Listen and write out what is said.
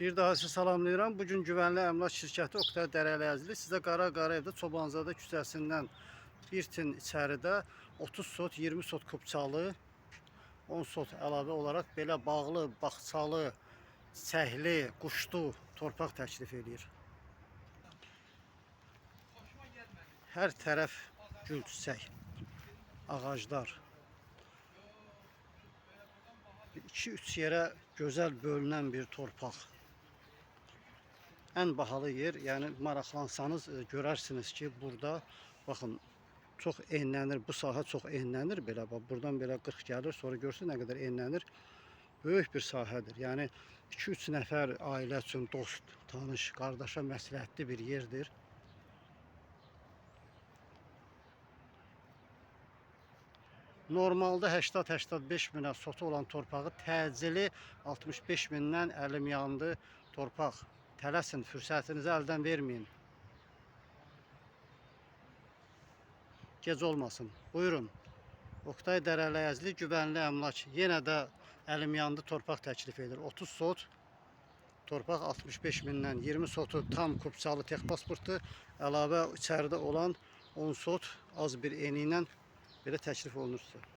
Bir daha sizi salamlayıram. Bugün Güvənli Əmlak Şirkəti Oktay Dərələyəzli sizə Qaraqarayevdə Çobanzadə küçəsindən bir tin içəridə 30 sot, 20 sot kubçalı, 10 sot əlavə olaraq belə bağlı, bağçalı, çiçəkli, quşlu torpaq təklif edir. Hər tərəf gül çiçək, ağaclar. 2-3 yerə gözəl bölünən bir torpaq. En bahalı yer, yani maraqlansanız görərsiniz ki, burada baxın çox enlənir, bu sahə çox enlənir belə. Bax buradan belə 40 gəlir, sonra görsün nə qədər enlənir. Böyük bir sahədir. Yəni 2-3 nəfər ailə üçün, dost, tanış, qardaşa məsləhətli bir yerdir. Normalda 80-85 minə sotu olan torpağı təcili 65 mindən əlim yandı torpaq. Tələsin, fürsətinizi əldən verməyin. Gec olmasın. Buyurun. Oktay Dərələyəzli Güvənli Əmlak yenə də əlim yandı torpaq təklif edir. 30 sot torpaq 65 mindən, 20 sotu tam kubçalı tek pasportlu, əlavə içəridə olan 10 sot az bir eni ilə belə təklif olunur sizə.